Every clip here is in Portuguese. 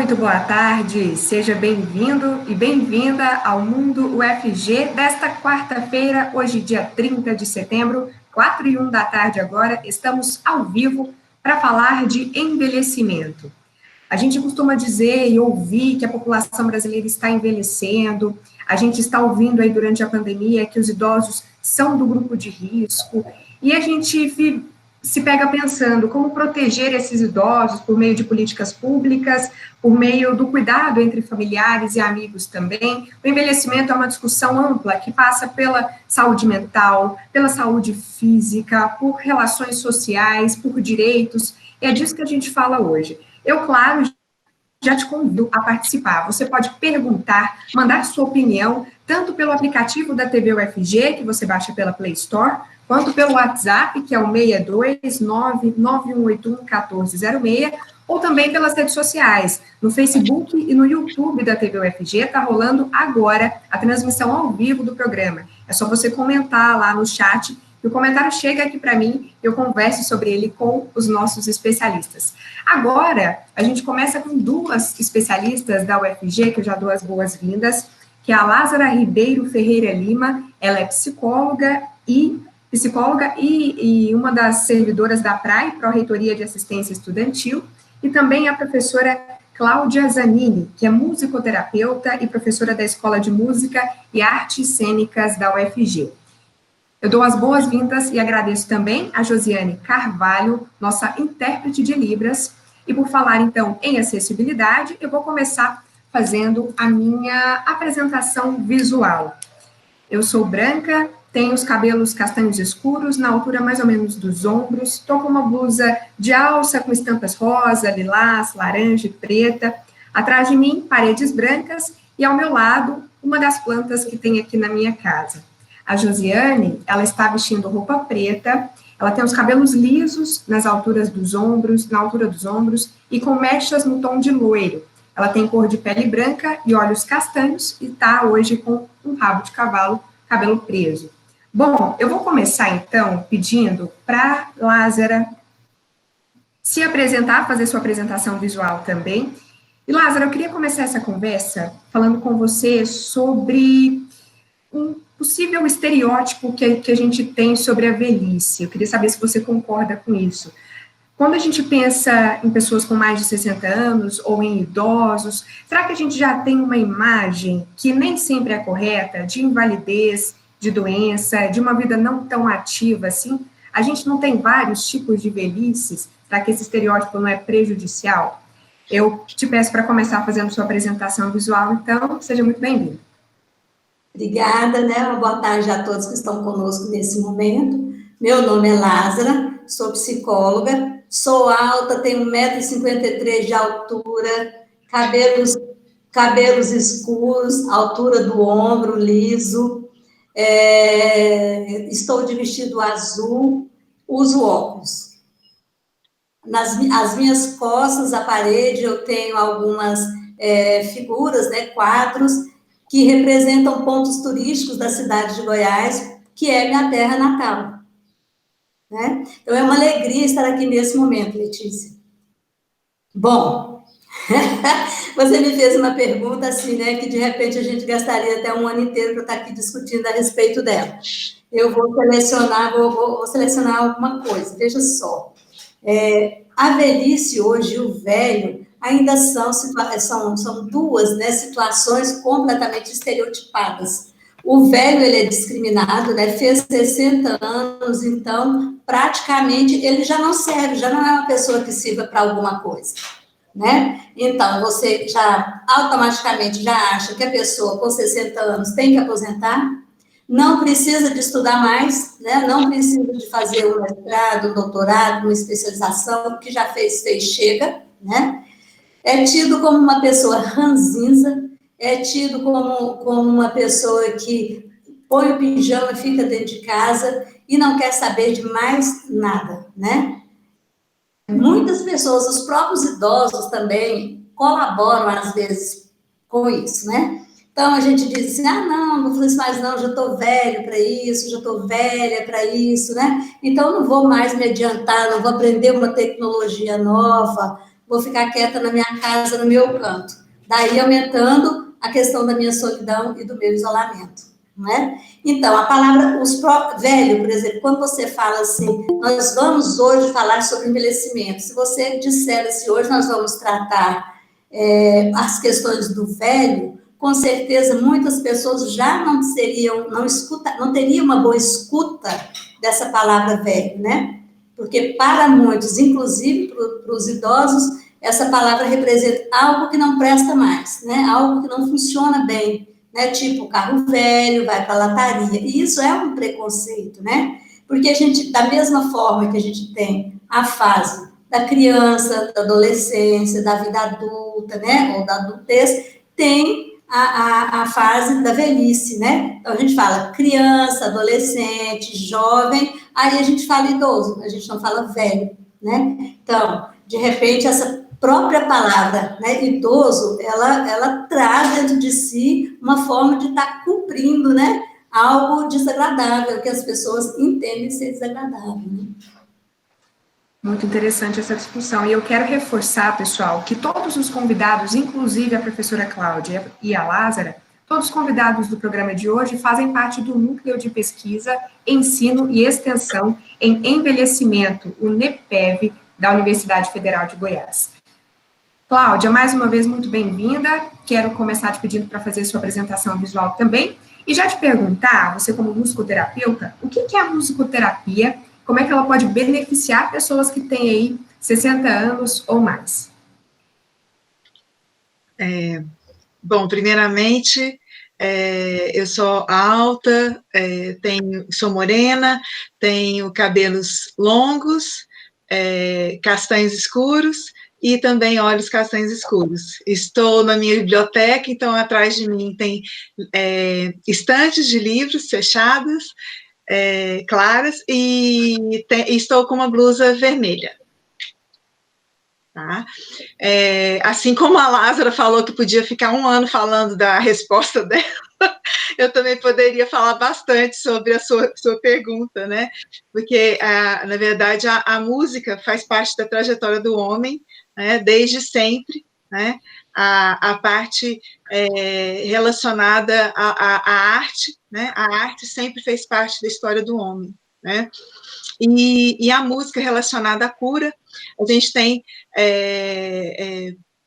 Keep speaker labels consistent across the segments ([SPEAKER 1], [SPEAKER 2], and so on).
[SPEAKER 1] Muito boa tarde, seja bem-vindo e bem-vinda ao Mundo UFG desta quarta-feira, hoje dia 30 de setembro, 4h01 da tarde agora, estamos ao vivo para falar de envelhecimento. A gente costuma dizer e ouvir que a população brasileira está envelhecendo, a gente está ouvindo aí durante a pandemia que os idosos são do grupo de risco, e a gente se pega pensando como proteger esses idosos por meio de políticas públicas, por meio do cuidado entre familiares e amigos também. O envelhecimento é uma discussão ampla que passa pela saúde mental, pela saúde física, por relações sociais, por direitos, e é disso que a gente fala hoje. Eu, claro, já te convido a participar. Você pode perguntar, mandar sua opinião, tanto pelo aplicativo da TV UFG, que você baixa pela Play Store, quanto pelo WhatsApp, que é o 62991811406, ou também pelas redes sociais, no Facebook e no YouTube da TV UFG, está rolando agora a transmissão ao vivo do programa. É só você comentar lá no chat, e o comentário chega aqui para mim, eu converso sobre ele com os nossos especialistas. Agora, a gente começa com duas especialistas da UFG, que eu já dou as boas-vindas, que é a Lázara Ribeiro Ferreira Lima, ela é psicóloga e uma das servidoras da PRAE, Pró-Reitoria de Assistência Estudantil, e também a professora Cláudia Zanini, que é musicoterapeuta e professora da Escola de Música e Artes Cênicas da UFG. Eu dou as boas-vindas e agradeço também a Josiane Carvalho, nossa intérprete de Libras, e por falar, então, em acessibilidade, eu vou começar fazendo a minha apresentação visual. Eu sou branca, tenho os cabelos castanhos escuros, na altura mais ou menos dos ombros, estou com uma blusa de alça com estampas rosa, lilás, laranja e preta. Atrás de mim, paredes brancas e ao meu lado, uma das plantas que tem aqui na minha casa. A Josiane, ela está vestindo roupa preta, ela tem os cabelos lisos na altura dos ombros e com mechas no tom de loiro. Ela tem cor de pele branca e olhos castanhos e está hoje com um rabo de cavalo, cabelo preso. Bom, eu vou começar, então, pedindo para Lázara se apresentar, fazer sua apresentação visual também. E, Lázara, eu queria começar essa conversa falando com você sobre um possível estereótipo que a gente tem sobre a velhice. Eu queria saber se você concorda com isso. Quando a gente pensa em pessoas com mais de 60 anos ou em idosos, será que a gente já tem uma imagem que nem sempre é correta, de invalidez, de doença, de uma vida não tão ativa assim? A gente não tem vários tipos de velhices? Será que esse estereótipo não é prejudicial? Eu te peço para começar fazendo sua apresentação visual, então, seja muito bem-vindo.
[SPEAKER 2] Obrigada, Uma boa tarde a todos que estão conosco nesse momento. Meu nome é Lázara, sou psicóloga, sou alta, tenho 1,53 m de altura, cabelos escuros, altura do ombro, liso, estou de vestido azul, uso óculos. As minhas costas, a parede, eu tenho algumas figuras, quadros, que representam pontos turísticos da cidade de Goiás, que é minha terra natal. Então, é uma alegria estar aqui nesse momento, Letícia. Bom, você me fez uma pergunta assim, que de repente a gente gastaria até um ano inteiro para estar aqui discutindo a respeito dela. Eu vou selecionar alguma coisa, veja só. A velhice hoje, o velho, ainda são duas situações completamente estereotipadas. O velho, ele é discriminado, fez 60 anos, então, praticamente, ele já não serve, já não é uma pessoa que sirva para alguma coisa, Então, você já automaticamente já acha que a pessoa com 60 anos tem que aposentar, não precisa de estudar mais, não precisa de fazer um mestrado, um doutorado, uma especialização, o que já fez, chega, É tido como uma pessoa ranzinza, é tido como uma pessoa que põe o pijama e fica dentro de casa e não quer saber de mais nada, Muitas pessoas, os próprios idosos também, colaboram, às vezes, com isso, Então, a gente diz assim, não vou fazer mais não, já estou velho para isso, já estou velha para isso, Então, não vou mais me adiantar, não vou aprender uma tecnologia nova, vou ficar quieta na minha casa, no meu canto. Daí aumentando a questão da minha solidão e do meu isolamento, não é? Então, a palavra velho, por exemplo, quando você fala assim, nós vamos hoje falar sobre envelhecimento. Se você disser assim, hoje nós vamos tratar as questões do velho, com certeza muitas pessoas já não teriam uma boa escuta dessa palavra velho, né? Porque para muitos, inclusive para os idosos, essa palavra representa algo que não presta mais, né? Algo que não funciona bem, né? Tipo, carro velho, vai para a lataria. E isso é um preconceito, né? Porque a gente, da mesma forma que a gente tem a fase da criança, da adolescência, da vida adulta, né? Ou da adultez, tem a fase da velhice, né? Então, a gente fala criança, adolescente, jovem, aí a gente fala idoso, a gente não fala velho, né? Então, de repente, essa própria palavra, né, idoso, ela traz dentro de si uma forma de estar cumprindo, né, algo desagradável, que as pessoas entendem ser desagradável, né?
[SPEAKER 1] Muito interessante essa discussão. E eu quero reforçar, pessoal, que todos os convidados, inclusive a professora Cláudia e a Lázara, todos os convidados do programa de hoje fazem parte do Núcleo de Pesquisa, Ensino e Extensão em Envelhecimento, o NEPEV, da Universidade Federal de Goiás. Cláudia, mais uma vez, muito bem-vinda. Quero começar te pedindo para fazer sua apresentação visual também. E já te perguntar, você como musicoterapeuta, o que é a musicoterapia? Como é que ela pode beneficiar pessoas que têm aí 60 anos ou mais?
[SPEAKER 3] Bom, primeiramente, eu sou alta, sou morena, tenho cabelos longos, castanhos escuros e também olhos castanhos escuros. Estou na minha biblioteca, então atrás de mim tem estantes de livros fechados, claras, e estou com uma blusa vermelha. Tá? Assim como a Lázara falou que podia ficar 1 ano falando da resposta dela, eu também poderia falar bastante sobre a sua pergunta, né? Porque, na verdade, a música faz parte da trajetória do homem, né? Desde sempre, né? A parte relacionada à arte, né? A arte sempre fez parte da história do homem, né? E a música relacionada à cura, a gente tem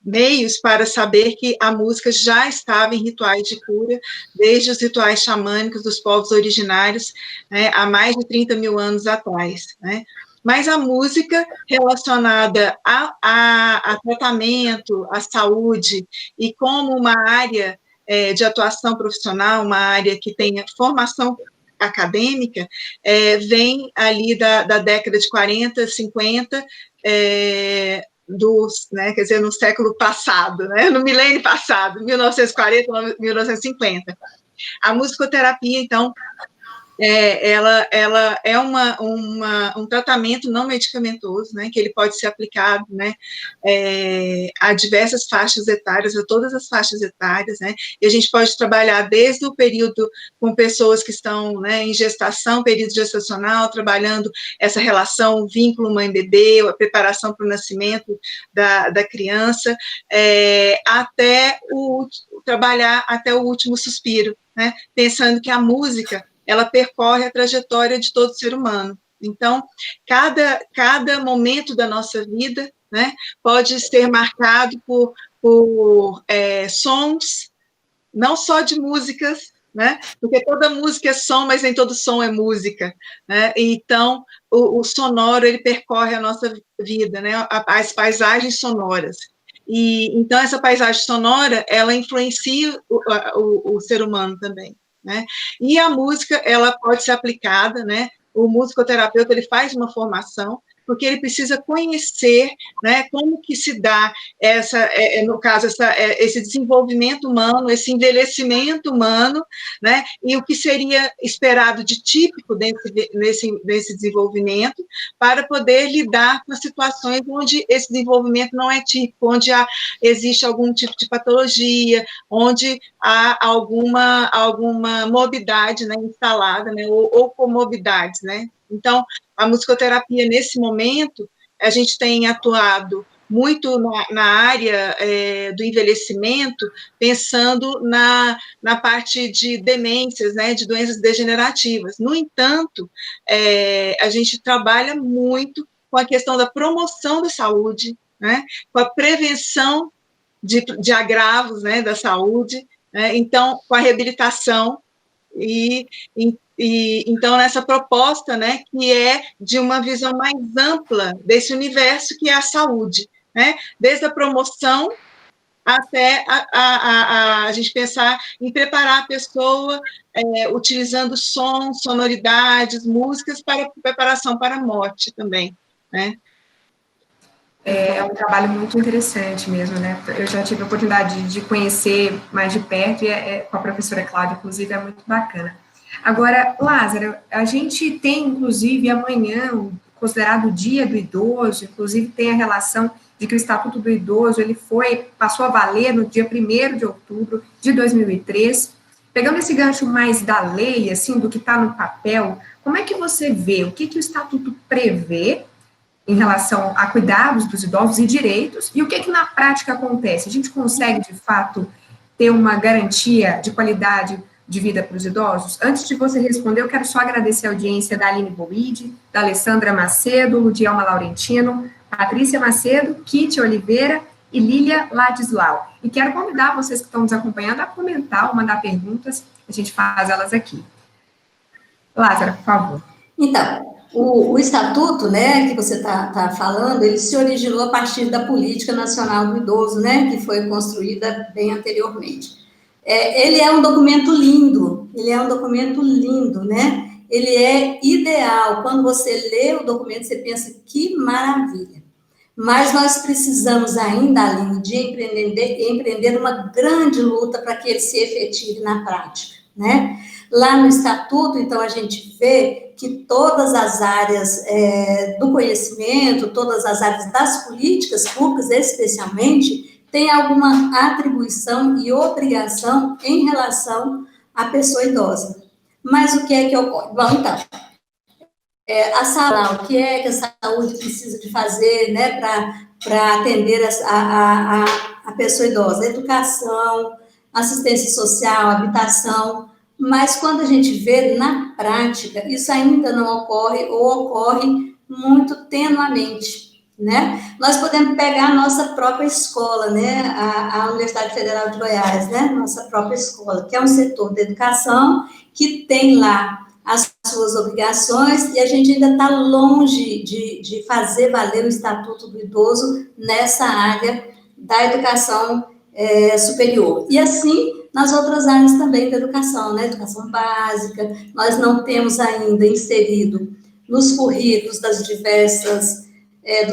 [SPEAKER 3] meios para saber que a música já estava em rituais de cura, desde os rituais xamânicos dos povos originários, né, há mais de 30 mil anos atrás, né? Mas a música relacionada a tratamento, à saúde, e como uma área de atuação profissional, uma área que tenha formação acadêmica, vem ali da década de 40, 50, quer dizer, no século passado, né, no milênio passado, 1940, 1950. A musicoterapia, então, ela é um tratamento não medicamentoso, né, que ele pode ser aplicado, né, a diversas faixas etárias, a todas as faixas etárias, né, e a gente pode trabalhar desde o período com pessoas que estão, né, em gestação, período gestacional, trabalhando essa relação, vínculo mãe-bebê, a preparação para o nascimento da criança, até trabalhar até o último suspiro, né, pensando que a música ela percorre a trajetória de todo ser humano. Então, cada momento da nossa vida, né, pode ser marcado por sons, não só de músicas, né, porque toda música é som, mas nem todo som é música, né, então, o sonoro, ele percorre a nossa vida, né, as paisagens sonoras. E, então, essa paisagem sonora, ela influencia o ser humano também. Né? E a música, ela pode ser aplicada, né? O musicoterapeuta, ele faz uma formação, porque ele precisa conhecer, né, como que se dá no caso, esse desenvolvimento humano, esse envelhecimento humano, né, e o que seria esperado de típico nesse desenvolvimento, para poder lidar com as situações onde esse desenvolvimento não é típico, onde existe algum tipo de patologia, onde há alguma morbidade, né, instalada, né, ou comorbidades, né. Então, a musicoterapia, nesse momento, a gente tem atuado muito na área do envelhecimento, pensando na parte de demências, né, de doenças degenerativas. No entanto, a gente trabalha muito com a questão da promoção da saúde, né, com a prevenção de agravos, né, da saúde, né, então, com a reabilitação, então, nessa proposta, né, que é de uma visão mais ampla desse universo que é a saúde, né, desde a promoção até a gente pensar em preparar a pessoa utilizando som, sonoridades, músicas para preparação para a morte também, né.
[SPEAKER 1] É um trabalho muito interessante mesmo, né? Eu já tive a oportunidade de conhecer mais de perto, e com a professora Cláudia, inclusive, é muito bacana. Agora, Lázaro, a gente tem, inclusive, amanhã, o considerado Dia do Idoso, inclusive tem a relação de que o Estatuto do Idoso, ele passou a valer no dia 1º de outubro de 2003. Pegando esse gancho mais da lei, assim, do que está no papel, como é que você vê, o que o Estatuto prevê em relação a cuidados dos idosos e direitos, e o que na prática acontece? A gente consegue, de fato, ter uma garantia de qualidade de vida para os idosos? Antes de você responder, eu quero só agradecer a audiência da Aline Boide, da Alessandra Macedo, Ludielma Laurentino, Patrícia Macedo, Kitty Oliveira e Lília Ladislau. E quero convidar vocês que estão nos acompanhando a comentar ou mandar perguntas, a gente faz elas aqui. Lázaro, por favor.
[SPEAKER 2] Então, o estatuto, né, que você tá falando, ele se originou a partir da Política Nacional do Idoso, né, que foi construída bem anteriormente. Ele é um documento lindo, né, ele é ideal. Quando você lê o documento, você pensa, que maravilha. Mas nós precisamos ainda, Aline, de empreender uma grande luta para que ele se efetive na prática, né? Lá no Estatuto, então, a gente vê que todas as áreas do conhecimento, todas as áreas das políticas públicas, especialmente, têm alguma atribuição e obrigação em relação à pessoa idosa. Mas o que é que ocorre? Bom, então, a saúde, o que é que a saúde precisa de fazer, né, para atender a pessoa idosa? Educação, assistência social, habitação. Mas quando a gente vê na prática, isso ainda não ocorre, ou ocorre muito tenuamente, né? Nós podemos pegar a nossa própria escola, né? A Universidade Federal de Goiás, né? Nossa própria escola, que é um setor de educação que tem lá as suas obrigações, e a gente ainda está longe de fazer valer o Estatuto do Idoso nessa área da educação superior. E assim, nas outras áreas também da educação, né? Educação básica, nós não temos ainda inserido nos currículos dos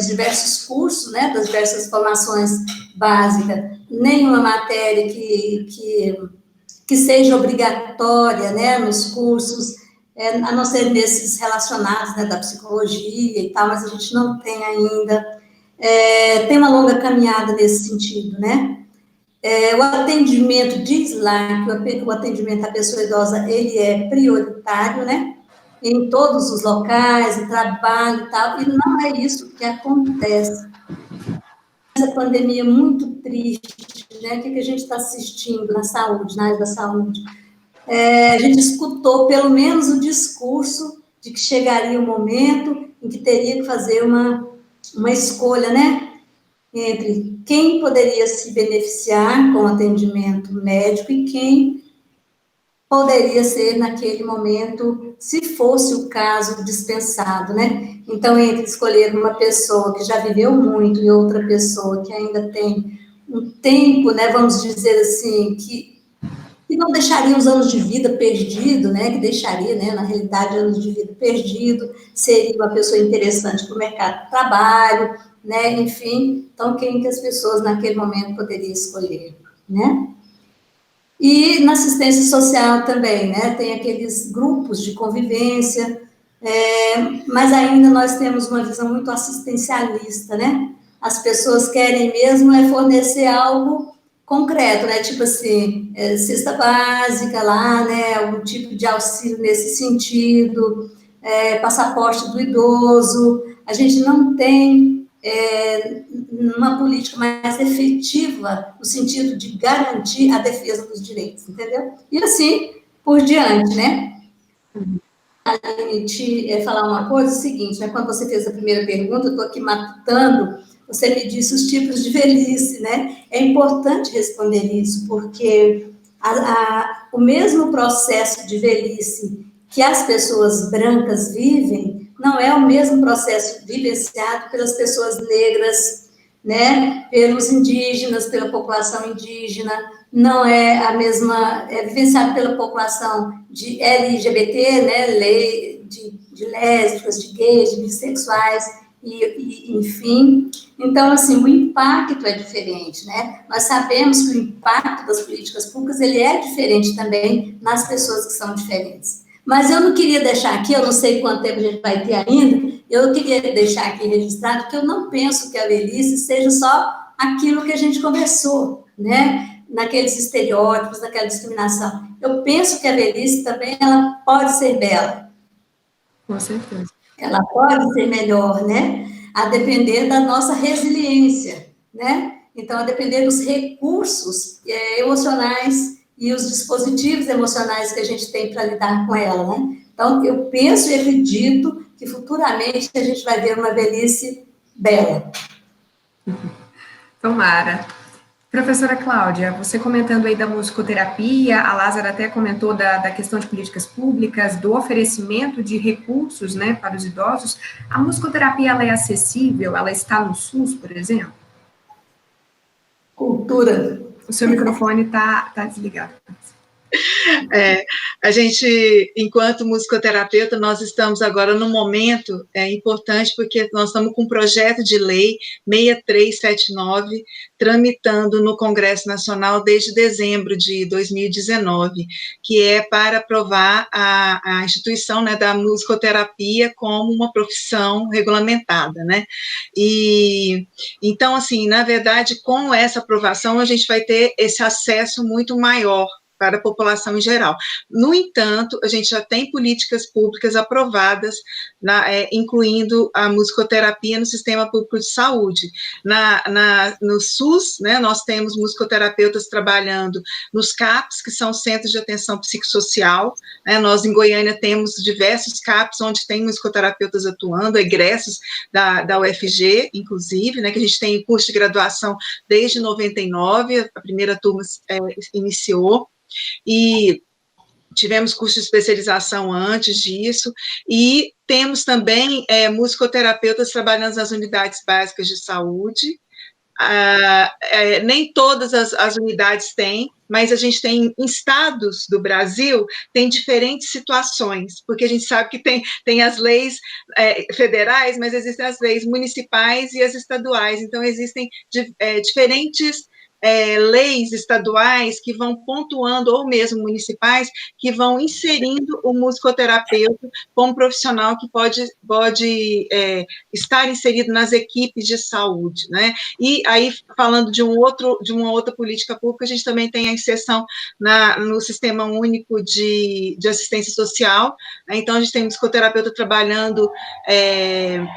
[SPEAKER 2] diversos cursos, né? Das diversas formações básicas, nenhuma matéria que seja obrigatória, né? Nos cursos, a não ser nesses relacionados, né? Da psicologia e tal, mas a gente não tem ainda. Tem uma longa caminhada nesse sentido, né? O atendimento, diz lá que o atendimento à pessoa idosa, ele é prioritário, né, em todos os locais, em trabalho e tal, e não é isso que acontece. Essa pandemia muito triste, né, o que a gente está assistindo na saúde, na área da saúde? A gente escutou pelo menos o discurso de que chegaria um momento em que teria que fazer uma escolha, né, entre quem poderia se beneficiar com o atendimento médico e quem poderia ser, naquele momento, se fosse o caso, dispensado, né? Então, entre escolher uma pessoa que já viveu muito e outra pessoa que ainda tem um tempo, né, vamos dizer assim, que não deixaria os anos de vida perdido, né, que deixaria, né, na realidade, anos de vida perdido, seria uma pessoa interessante para o mercado de trabalho, né, enfim, então quem que as pessoas naquele momento poderiam escolher, né? E na assistência social também, né, tem aqueles grupos de convivência, mas ainda nós temos uma visão muito assistencialista, né? As pessoas querem mesmo fornecer algo concreto, né, tipo assim, cesta básica lá, né, algum tipo de auxílio nesse sentido, passaporte do idoso. A gente não tem numa política mais efetiva, no sentido de garantir a defesa dos direitos, entendeu? E assim por diante, né? Te falar uma coisa, é o seguinte, né? Quando você fez a primeira pergunta, eu estou aqui matutando, você me disse os tipos de velhice, né? É importante responder isso, porque o mesmo processo de velhice que as pessoas brancas vivem, não é o mesmo processo vivenciado pelas pessoas negras, né? Pelos indígenas, pela população indígena, não é a mesma, é vivenciado pela população de LGBT, né? Lei de lésbicas, de gays, de bissexuais, enfim. Então, assim, o impacto é diferente, né? Nós sabemos que o impacto das políticas públicas, ele é diferente também nas pessoas que são diferentes. Mas eu não queria deixar aqui, eu não sei quanto tempo a gente vai ter ainda, eu queria deixar aqui registrado que eu não penso que a velhice seja só aquilo que a gente conversou, né? Naqueles estereótipos, naquela discriminação. Eu penso que a velhice também, ela pode ser bela.
[SPEAKER 1] Com certeza.
[SPEAKER 2] Ela pode ser melhor, né? A depender da nossa resiliência, né? Então, a depender dos recursos emocionais e os dispositivos emocionais que a gente tem para lidar com ela, né? Então, eu penso e acredito que futuramente a gente vai ver uma velhice bela.
[SPEAKER 1] Tomara. Professora Cláudia, você comentando aí da musicoterapia, a Lázara até comentou da questão de políticas públicas, do oferecimento de recursos, né, para os idosos. A musicoterapia, ela é acessível? Ela está no SUS, por exemplo?
[SPEAKER 2] Cultura.
[SPEAKER 1] O seu microfone está desligado.
[SPEAKER 3] A gente, enquanto musicoterapeuta, nós estamos agora num momento importante, porque nós estamos com um projeto de lei 6379, tramitando no Congresso Nacional desde dezembro de 2019, que é para aprovar a instituição, né, da musicoterapia como uma profissão regulamentada, né? E, então, assim, na verdade, com essa aprovação, a gente vai ter esse acesso muito maior para a população em geral. No entanto, a gente já tem políticas públicas aprovadas, incluindo a musicoterapia no sistema público de saúde. No SUS, né, nós temos musicoterapeutas trabalhando nos CAPs, que são Centros de Atenção Psicossocial, né, nós em Goiânia temos diversos CAPs, onde tem musicoterapeutas atuando, egressos da UFG, inclusive, né, que a gente tem curso de graduação desde 99, a primeira turma iniciou, e tivemos curso de especialização antes disso, e temos também musicoterapeutas trabalhando nas unidades básicas de saúde. Nem todas as unidades têm, mas a gente tem em estados do Brasil, tem diferentes situações, porque a gente sabe que tem as leis federais, mas existem as leis municipais e as estaduais, então existem diferentes leis estaduais que vão pontuando, ou mesmo municipais, que vão inserindo o musicoterapeuta como profissional que pode estar inserido nas equipes de saúde, né? E aí, falando de uma outra política pública, a gente também tem a inserção no Sistema Único de Assistência Social, né? Então, a gente tem um musicoterapeuta trabalhando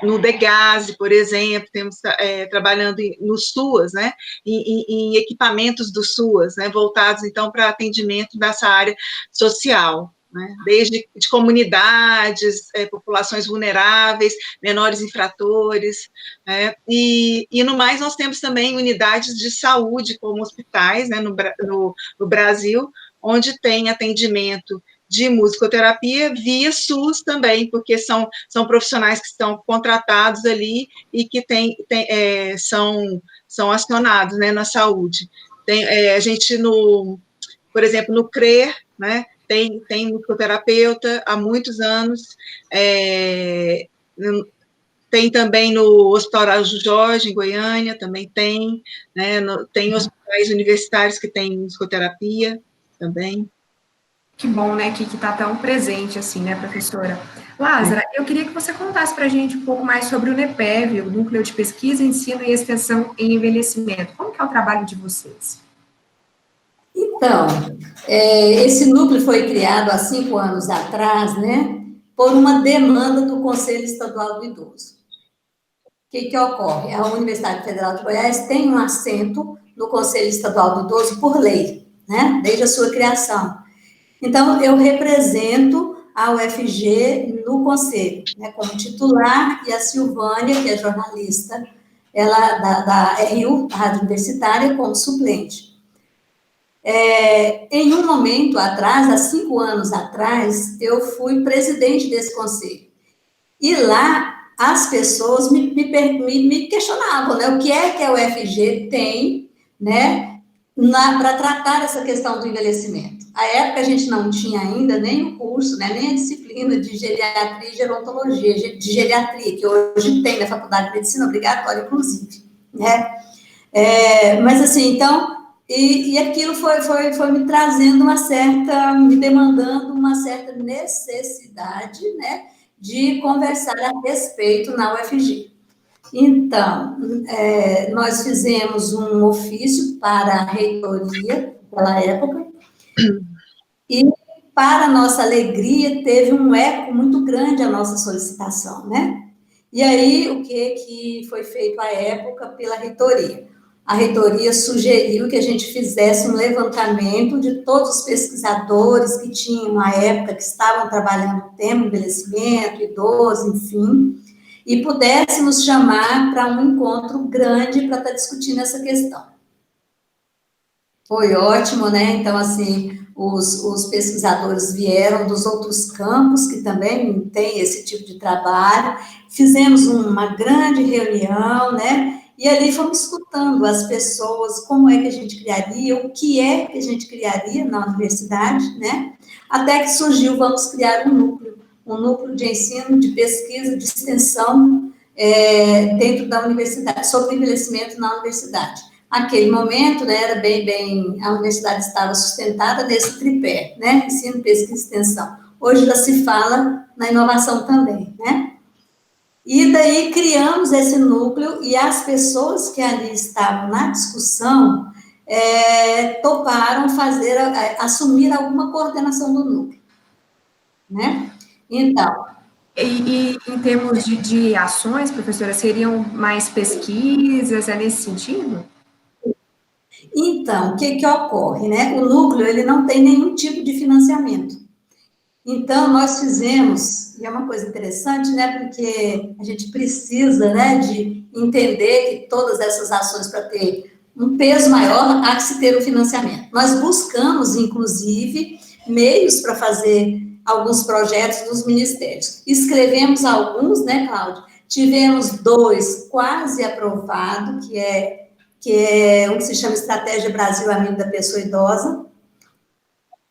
[SPEAKER 3] no DEGASE, por exemplo, temos trabalhando no SUAS, né? Em equipamentos do SUAS, né, voltados, então, para atendimento dessa área social, né, desde de comunidades, populações vulneráveis, menores infratores, né, e no mais nós temos também unidades de saúde, como hospitais, né, no Brasil, onde tem atendimento de musicoterapia via SUS também, porque são profissionais que estão contratados ali e que são acionados, né, na saúde. A gente, por exemplo, no CRER, né, tem musicoterapeuta há muitos anos, tem também no Hospital Araújo Jorge, em Goiânia, também tem, né, tem hospitais universitários que têm musicoterapia também.
[SPEAKER 1] Que bom, né, que está tão presente assim, né, professora? Lázara, eu queria que você contasse para a gente um pouco mais sobre o NEPEV, o Núcleo de Pesquisa, Ensino e Extensão em Envelhecimento. Como que é o trabalho de vocês?
[SPEAKER 2] Então, esse núcleo foi criado há 5 anos atrás, né, por uma demanda do Conselho Estadual do Idoso. que ocorre? A Universidade Federal de Goiás tem um assento no Conselho Estadual do Idoso por lei, né? Desde a sua criação. Então, eu represento a UFG no conselho, né, como titular, e a Silvânia, que é jornalista, ela da RU, a Rádio Universitária, como suplente. Em um momento atrás, há 5 anos atrás, eu fui presidente desse conselho. E lá, as pessoas me questionavam, né, o que é que a UFG tem, né, para tratar essa questão do envelhecimento. À época, a gente não tinha ainda nem o curso, né, nem a disciplina de geriatria e gerontologia, de geriatria, que hoje tem na Faculdade de Medicina, obrigatória, inclusive, né? Mas, assim, então, e aquilo foi me trazendo me demandando uma certa necessidade, né, de conversar a respeito na UFG. Então, nós fizemos um ofício para a reitoria, naquela época, e, para nossa alegria, teve um eco muito grande a nossa solicitação, né? E aí, o que foi feito à época pela reitoria? A reitoria sugeriu que a gente fizesse um levantamento de todos os pesquisadores que tinham, à época, que estavam trabalhando no tema envelhecimento, idoso, enfim, e pudéssemos chamar para um encontro grande para estar discutindo essa questão. Foi ótimo, né? Então, assim, os pesquisadores vieram dos outros campos, que também têm esse tipo de trabalho, fizemos uma grande reunião, né? E ali fomos escutando as pessoas, como é que a gente criaria, o que é que a gente criaria na universidade, né? Até que surgiu, vamos criar um núcleo de ensino, de pesquisa, de extensão dentro da universidade, sobre envelhecimento na universidade. Naquele momento, né, era a universidade estava sustentada nesse tripé, né, ensino, pesquisa e extensão. Hoje já se fala na inovação também, né? E daí criamos esse núcleo e as pessoas que ali estavam na discussão toparam assumir alguma coordenação do núcleo, né? Então,
[SPEAKER 1] E em termos de ações, professora, seriam mais pesquisas, nesse sentido?
[SPEAKER 2] Então, o que ocorre, né? O núcleo, ele não tem nenhum tipo de financiamento. Então, nós fizemos, e é uma coisa interessante, né? Porque a gente precisa, né, de entender que todas essas ações, para ter um peso maior, há que se ter o financiamento. Nós buscamos, inclusive, meios para fazer alguns projetos dos ministérios. Escrevemos alguns, né, Cláudia? Tivemos 2 quase aprovados, que é o que se chama Estratégia Brasil Amigo da Pessoa Idosa,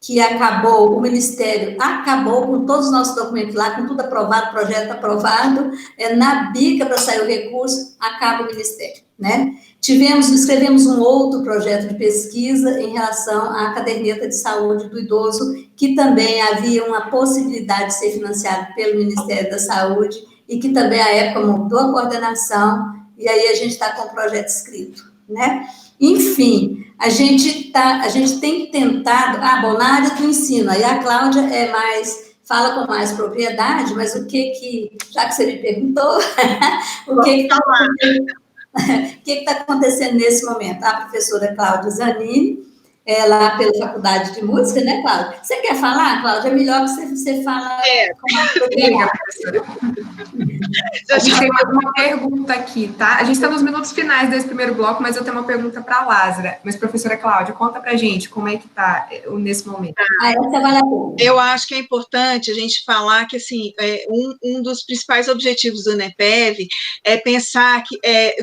[SPEAKER 2] que o Ministério acabou com todos os nossos documentos lá, com tudo aprovado, projeto aprovado, na bica para sair o recurso, acaba o Ministério, né? Escrevemos um outro projeto de pesquisa em relação à caderneta de saúde do idoso, que também havia uma possibilidade de ser financiado pelo Ministério da Saúde, e que também, à época, mudou a coordenação, e aí a gente está com o projeto escrito, né? Enfim, a gente tem tentado, na área do ensino, aí a Cláudia fala com mais propriedade, mas já que você me perguntou, o que está acontecendo nesse momento? A professora Cláudia Zanini, lá pela Faculdade de Música, né, Cláudia? Você quer falar, Cláudia? É melhor que você fala com mais propriedade.
[SPEAKER 1] A gente tem uma pergunta aqui, tá? A gente está nos minutos finais desse primeiro bloco, mas eu tenho uma pergunta para a Lázara. Mas, professora Cláudia, conta para a gente como é que está nesse momento.
[SPEAKER 3] Eu acho que é importante a gente falar que, assim, um dos principais objetivos do NEPEV é pensar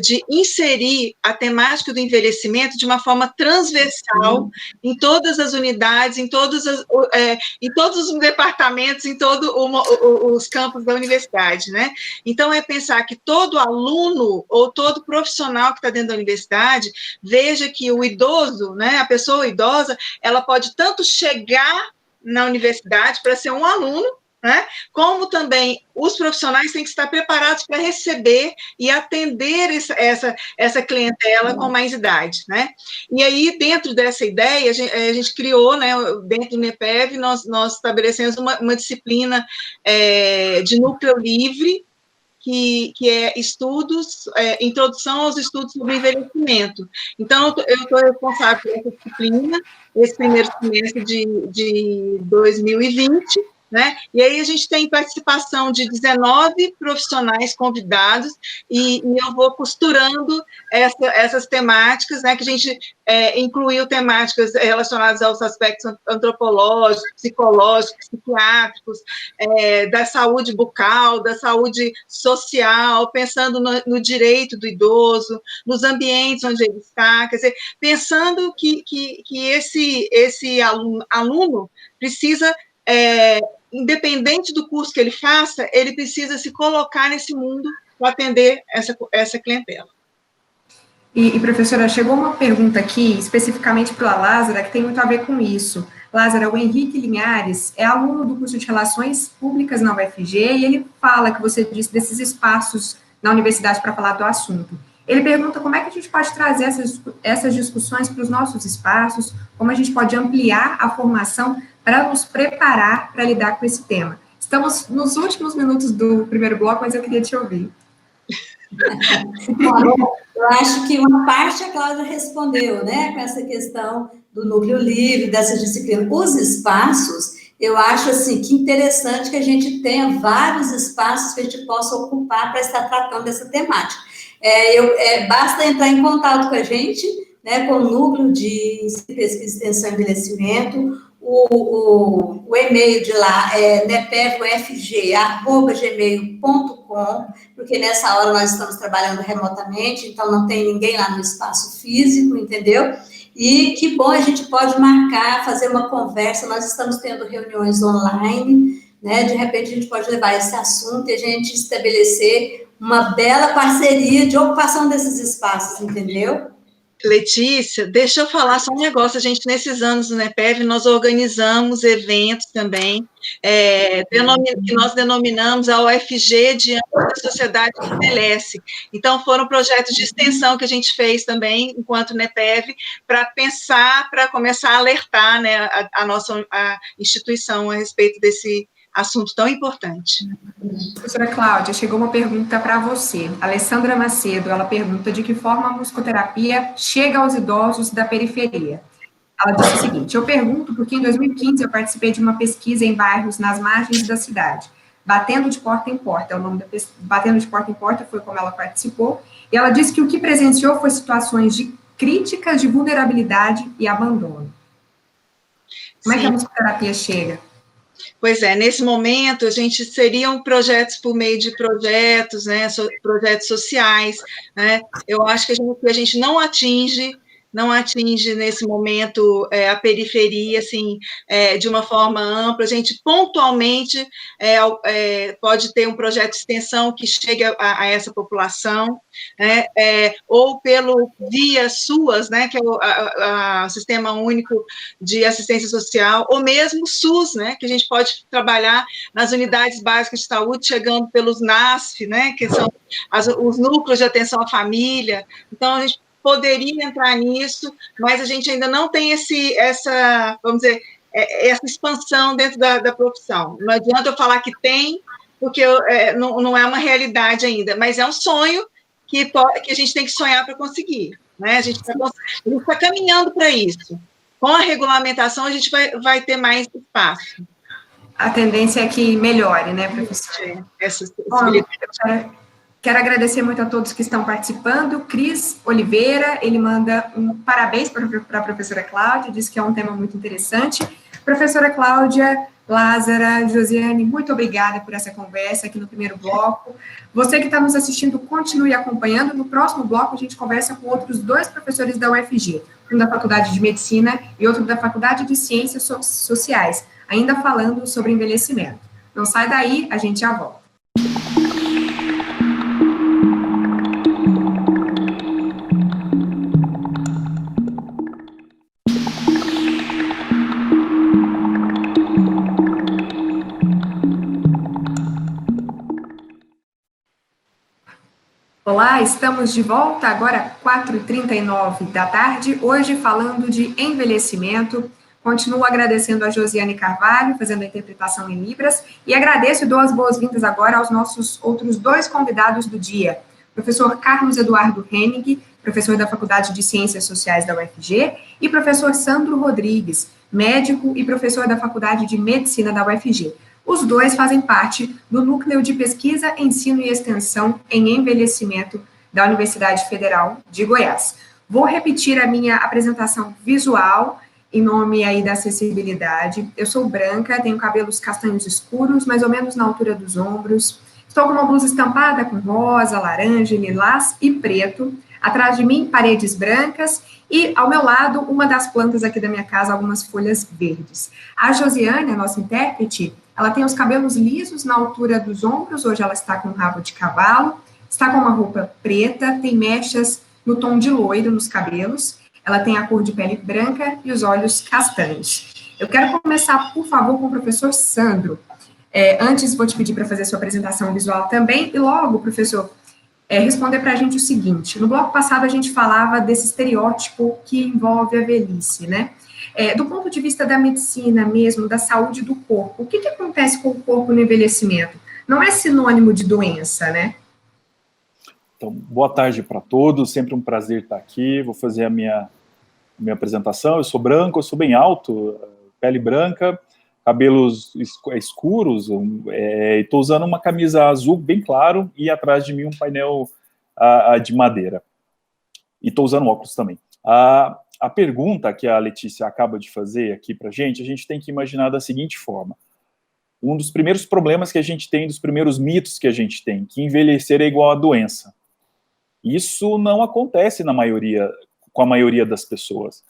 [SPEAKER 3] de inserir a temática do envelhecimento de uma forma transversal em todas as unidades, em todos os departamentos, em todos os campos da universidade, né? Então, é pensar que todo aluno ou todo profissional que está dentro da universidade veja que o idoso, né, a pessoa idosa, ela pode tanto chegar na universidade para ser um aluno, né, como também os profissionais têm que estar preparados para receber e atender essa clientela com mais idade, né? E aí, dentro dessa ideia, a gente criou, né, dentro do NEPEV, nós estabelecemos uma disciplina de núcleo livre, que é estudos, introdução aos estudos sobre envelhecimento. Então, eu estou responsável por essa disciplina, esse primeiro semestre de 2020, né? E aí a gente tem participação de 19 profissionais convidados, e eu vou costurando essas temáticas, né, que a gente incluiu temáticas relacionadas aos aspectos antropológicos, psicológicos, psiquiátricos, da saúde bucal, da saúde social, pensando no direito do idoso, nos ambientes onde ele está, quer dizer, pensando que esse aluno precisa, independente do curso que ele faça, ele precisa se colocar nesse mundo para atender essa clientela.
[SPEAKER 1] E, professora, chegou uma pergunta aqui, especificamente para a Lázara, que tem muito a ver com isso. Lázara, o Henrique Linhares é aluno do curso de Relações Públicas na UFG, e ele fala que você disse desses espaços na universidade para falar do assunto. Ele pergunta como é que a gente pode trazer essas discussões para os nossos espaços, como a gente pode ampliar a formação para nos preparar para lidar com esse tema. Estamos nos últimos minutos do primeiro bloco, mas eu queria te ouvir.
[SPEAKER 2] Eu acho que uma parte a Cláudia respondeu, né, com essa questão do núcleo livre, dessa disciplina. Os espaços, eu acho, assim, que interessante que a gente tenha vários espaços que a gente possa ocupar para estar tratando dessa temática. Basta entrar em contato com a gente, né, com o núcleo de pesquisa, extensão e envelhecimento. O e-mail de lá é nepevofg@gmail.com, porque nessa hora nós estamos trabalhando remotamente, então não tem ninguém lá no espaço físico, entendeu? E que bom, a gente pode marcar, fazer uma conversa, nós estamos tendo reuniões online, né? De repente a gente pode levar esse assunto e a gente estabelecer uma bela parceria de ocupação desses espaços, entendeu?
[SPEAKER 3] Letícia, deixa eu falar só um negócio. A gente, nesses anos do NEPEV, nós organizamos eventos também, que nós denominamos a UFG Diante da Sociedade que Envelhece. Então, foram projetos de extensão que a gente fez também, enquanto NEPEV, para pensar, para começar a alertar, né, a nossa instituição a respeito desse assunto tão importante.
[SPEAKER 1] Professora Cláudia, chegou uma pergunta para você. Alessandra Macedo, ela pergunta de que forma a musicoterapia chega aos idosos da periferia. Ela disse o seguinte: eu pergunto porque em 2015 eu participei de uma pesquisa em bairros nas margens da cidade, batendo de porta em porta, é o nome da pesquisa, batendo de porta em porta foi como ela participou, e ela disse que o que presenciou foi situações de críticas de vulnerabilidade e abandono. Como é que a musicoterapia chega?
[SPEAKER 3] Pois é, nesse momento, a gente seriam projetos por meio de projetos, né, projetos sociais, né, eu acho que a gente não atinge nesse momento a periferia, assim, de uma forma ampla. A gente pontualmente pode ter um projeto de extensão que chegue a essa população, né, ou via SUAS, né, que é o Sistema Único de Assistência Social, ou mesmo o SUS, né, que a gente pode trabalhar nas unidades básicas de saúde, chegando pelos NASF, né, que são os núcleos de atenção à família. Então, a gente poderia entrar nisso, mas a gente ainda não tem essa expansão dentro da profissão. Não adianta eu falar que tem, porque não é uma realidade ainda, mas é um sonho que a gente tem que sonhar para conseguir, né? A gente está caminhando para isso. Com a regulamentação, a gente vai ter mais espaço.
[SPEAKER 1] A tendência é que melhore, né, professora? Quero agradecer muito a todos que estão participando. Cris Oliveira, ele manda um parabéns para a professora Cláudia, diz que é um tema muito interessante. Professora Cláudia, Lázara, Josiane, muito obrigada por essa conversa aqui no primeiro bloco. Você que está nos assistindo, continue acompanhando. No próximo bloco, a gente conversa com outros 2 professores da UFG, um da Faculdade de Medicina e outro da Faculdade de Ciências Sociais, ainda falando sobre envelhecimento. Não sai daí, a gente já volta. Olá, estamos de volta agora 4h39 da tarde, hoje falando de envelhecimento, Continuo agradecendo a Josiane Carvalho, fazendo a interpretação em Libras, e agradeço e dou as boas-vindas agora aos nossos outros 2 convidados do dia, professor Carlos Eduardo Henning, professor da Faculdade de Ciências Sociais da UFG, e professor Sandro Rodrigues, médico e professor da Faculdade de Medicina da UFG. Os 2 fazem parte do Núcleo de Pesquisa, Ensino e Extensão em Envelhecimento da Universidade Federal de Goiás. Vou repetir a minha apresentação visual, em nome aí da acessibilidade. Eu sou branca, tenho cabelos castanhos escuros, mais ou menos na altura dos ombros. Estou com uma blusa estampada com rosa, laranja, lilás e preto. Atrás de mim, paredes brancas e, ao meu lado, uma das plantas aqui da minha casa, algumas folhas verdes. A Josiane, a nossa intérprete, ela tem os cabelos lisos na altura dos ombros, hoje ela está com um rabo de cavalo, está com uma roupa preta, tem mechas no tom de loiro nos cabelos. Ela tem a cor de pele branca e os olhos castanhos. Eu quero começar, por favor, com o professor Sandro. Antes, vou te pedir para fazer sua apresentação visual também, e logo, professor, responder para a gente o seguinte. No bloco passado, a gente falava desse estereótipo que envolve a velhice, né? Do ponto de vista da medicina mesmo, da saúde do corpo, o que acontece com o corpo no envelhecimento? Não é sinônimo de doença, né?
[SPEAKER 4] Então, boa tarde para todos, sempre um prazer estar aqui. Vou fazer a minha apresentação. Eu sou branco, eu sou bem alto, pele branca, cabelos escuros, estou usando uma camisa azul bem claro e atrás de mim um painel de madeira. E estou usando óculos também. A pergunta que a Letícia acaba de fazer aqui para a gente tem que imaginar da seguinte forma. Um dos primeiros problemas que a gente tem, dos primeiros mitos que a gente tem, que envelhecer é igual a doença. Isso não acontece com a maioria das pessoas.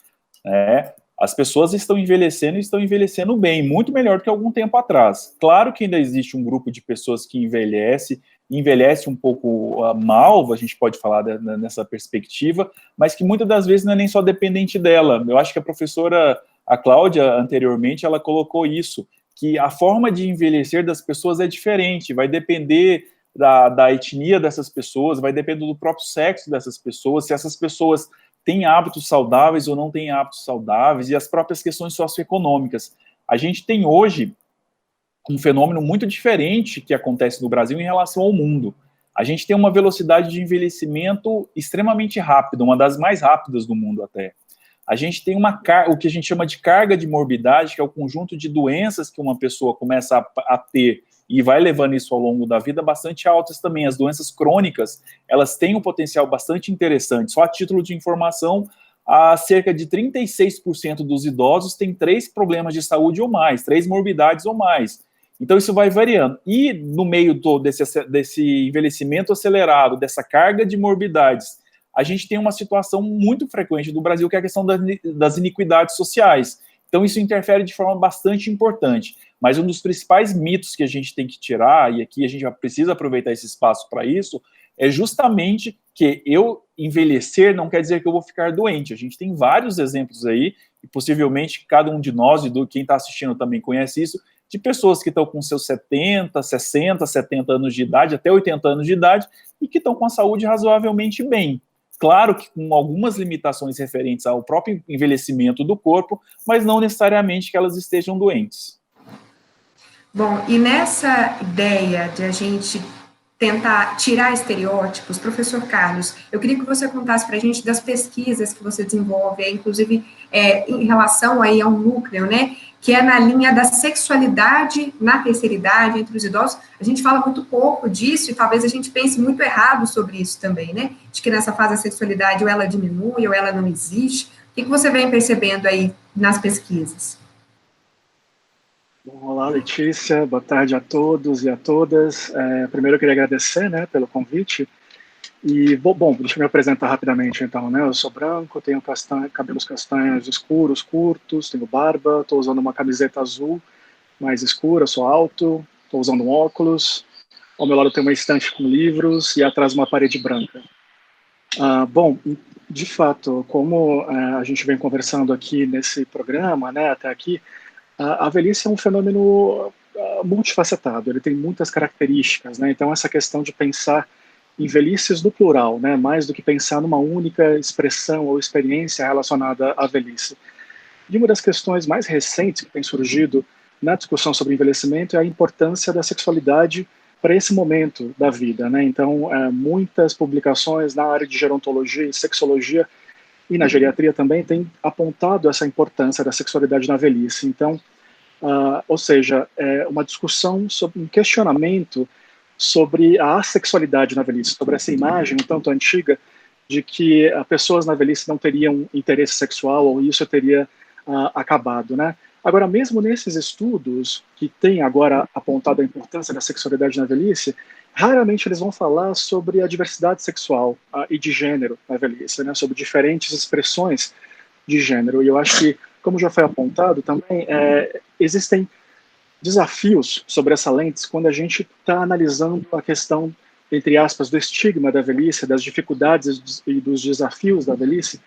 [SPEAKER 4] As pessoas estão envelhecendo bem, muito melhor do que algum tempo atrás. Claro que ainda existe um grupo de pessoas que envelhece um pouco mal, a gente pode falar nessa perspectiva, mas que muitas das vezes não é nem só dependente dela. Eu acho que a professora, a Cláudia, anteriormente, ela colocou isso, que a forma de envelhecer das pessoas é diferente, vai depender da etnia dessas pessoas, vai depender do próprio sexo dessas pessoas, se essas pessoas têm hábitos saudáveis ou não têm hábitos saudáveis, e as próprias questões socioeconômicas. A gente tem hoje um fenômeno muito diferente que acontece no Brasil em relação ao mundo. A gente tem uma velocidade de envelhecimento extremamente rápida, uma das mais rápidas do mundo até. A gente tem o que a gente chama de carga de morbidade, que é o conjunto de doenças que uma pessoa começa a ter e vai levando isso ao longo da vida, bastante altas também. As doenças crônicas, elas têm um potencial bastante interessante. Só a título de informação, cerca de 36% dos idosos têm 3 problemas de saúde ou mais, 3 morbidades ou mais. Então, isso vai variando. E no meio desse envelhecimento acelerado, dessa carga de morbidades, a gente tem uma situação muito frequente do Brasil, que é a questão das iniquidades sociais. Então, isso interfere de forma bastante importante. Mas um dos principais mitos que a gente tem que tirar, e aqui a gente já precisa aproveitar esse espaço para isso, é justamente que eu envelhecer não quer dizer que eu vou ficar doente. A gente tem vários exemplos aí, e possivelmente cada um de nós, e quem está assistindo também conhece isso, de pessoas que estão com seus 70, 60, 70 anos de idade, até 80 anos de idade, e que estão com a saúde razoavelmente bem. Claro que com algumas limitações referentes ao próprio envelhecimento do corpo, mas não necessariamente que elas estejam doentes.
[SPEAKER 1] Bom, e nessa ideia de a gente tentar tirar estereótipos, professor Carlos, eu queria que você contasse para a gente das pesquisas que você desenvolve, inclusive em relação aí ao núcleo, né, que é na linha da sexualidade na terceira idade, entre os idosos. A gente fala muito pouco disso e talvez a gente pense muito errado sobre isso também, né, de que nessa fase a sexualidade ou ela diminui ou ela não existe. O que você vem percebendo aí nas pesquisas?
[SPEAKER 5] Bom, olá, Letícia, boa tarde a todos e a todas. Primeiro eu queria agradecer, né, pelo convite. E, bom, deixa eu me apresentar rapidamente, então, né? Eu sou branco, tenho cabelos castanhos escuros, curtos, tenho barba, estou usando uma camiseta azul mais escura, sou alto, estou usando um óculos. Ao meu lado tem uma estante com livros e atrás uma parede branca. Bom, de fato, como a gente vem conversando aqui nesse programa, né, até aqui, a velhice é um fenômeno multifacetado, ele tem muitas características, né? Então essa questão de pensar em velhices no plural, né? Mais do que pensar numa única expressão ou experiência relacionada à velhice. E uma das questões mais recentes que tem surgido na discussão sobre envelhecimento é a importância da sexualidade para esse momento da vida, né? Então, muitas publicações na área de gerontologia e sexologia e na geriatria também têm apontado essa importância da sexualidade na velhice. Então, ou seja, é uma discussão sobre um questionamento sobre a assexualidade na velhice, sobre essa imagem um tanto antiga de que pessoas na velhice não teriam interesse sexual ou isso teria acabado, né? Agora, mesmo nesses estudos que têm agora apontado a importância da sexualidade na velhice, raramente eles vão falar sobre a diversidade sexual e de gênero na velhice, né? Sobre diferentes expressões de gênero. E eu acho que, como já foi apontado também, existem desafios sobre essa lente quando a gente está analisando a questão, entre aspas, do estigma da velhice, das dificuldades e dos desafios da velhice,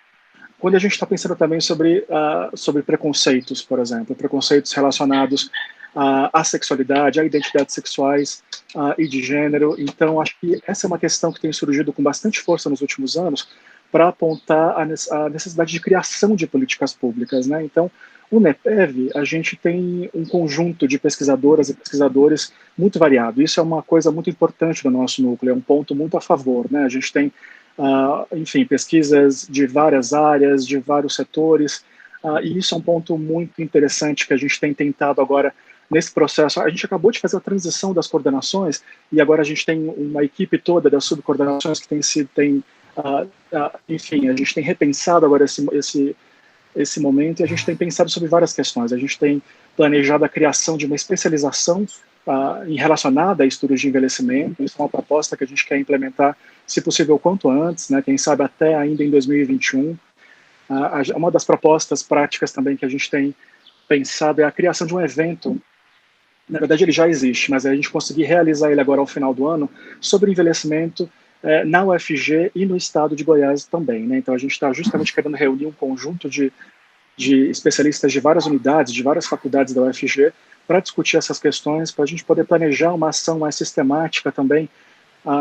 [SPEAKER 5] quando a gente está pensando também sobre preconceitos, por exemplo, preconceitos relacionados à sexualidade, à identidades sexuais e de gênero. Então, acho que essa é uma questão que tem surgido com bastante força nos últimos anos para apontar a necessidade de criação de políticas públicas, né? Então, o NEPEV, a gente tem um conjunto de pesquisadoras e pesquisadores muito variado. Isso é uma coisa muito importante do nosso núcleo, é um ponto muito a favor, né? A gente tem enfim, pesquisas de várias áreas, de vários setores, e isso é um ponto muito interessante que a gente tem tentado agora nesse processo. A gente acabou de fazer a transição das coordenações e agora a gente tem uma equipe toda das subcoordenações que enfim, a gente tem repensado agora esse momento e a gente tem pensado sobre várias questões. A gente tem planejado a criação de uma especialização relacionada a estudos de envelhecimento. Isso é uma proposta que a gente quer implementar, se possível, quanto antes, né? Quem sabe até ainda em 2021. Uma das propostas práticas também que a gente tem pensado é a criação de um evento. Na verdade, ele já existe, mas a gente conseguir realizar ele agora ao final do ano, sobre envelhecimento na UFG e no estado de Goiás também, né? Então, a gente está justamente querendo reunir um conjunto de especialistas de várias unidades, de várias faculdades da UFG, para discutir essas questões, para a gente poder planejar uma ação mais sistemática também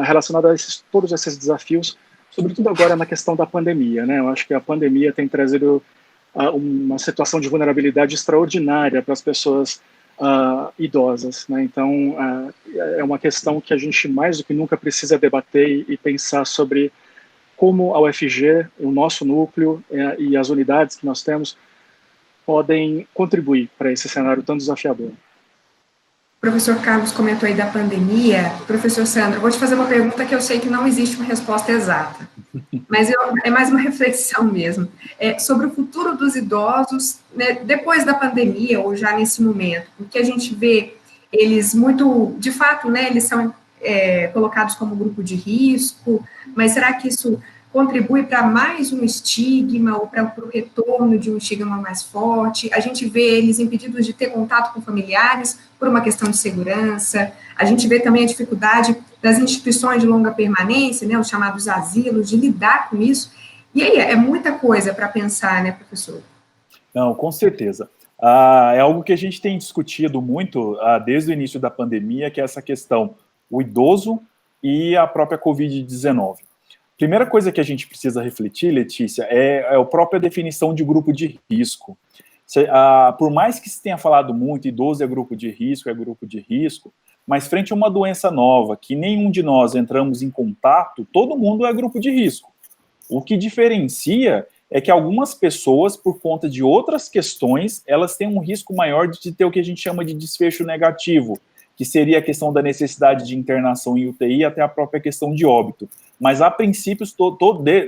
[SPEAKER 5] relacionada a todos esses desafios, sobretudo agora na questão da pandemia, né? Eu acho que a pandemia tem trazido uma situação de vulnerabilidade extraordinária para as pessoas idosas, né? Então, é uma questão que a gente mais do que nunca precisa debater e pensar sobre como a UFG, o nosso núcleo e as unidades que nós temos podem contribuir para esse cenário tão desafiador.
[SPEAKER 1] O professor Carlos comentou aí da pandemia. Professor Sandro, eu vou te fazer uma pergunta que eu sei que não existe uma resposta exata, mas é mais uma reflexão mesmo. Sobre o futuro dos idosos, né, depois da pandemia, ou já nesse momento, em que a gente vê eles muito, de fato, né, eles são colocados como grupo de risco, mas será que isso contribui para mais um estigma ou para o retorno de um estigma mais forte? A gente vê eles impedidos de ter contato com familiares por uma questão de segurança. A gente vê também a dificuldade das instituições de longa permanência, né, os chamados asilos, de lidar com isso. E aí, é muita coisa para pensar, né, professor?
[SPEAKER 4] Não, com certeza. É algo que a gente tem discutido muito desde o início da pandemia, que é essa questão, o idoso e a própria Covid-19. Primeira coisa que a gente precisa refletir, Letícia, é a própria definição de grupo de risco. Por mais que se tenha falado muito, idoso é grupo de risco, mas frente a uma doença nova, que nenhum de nós entramos em contato, todo mundo é grupo de risco. O que diferencia é que algumas pessoas, por conta de outras questões, elas têm um risco maior de ter o que a gente chama de desfecho negativo, que seria a questão da necessidade de internação em UTI até a própria questão de óbito. Mas, a princípio,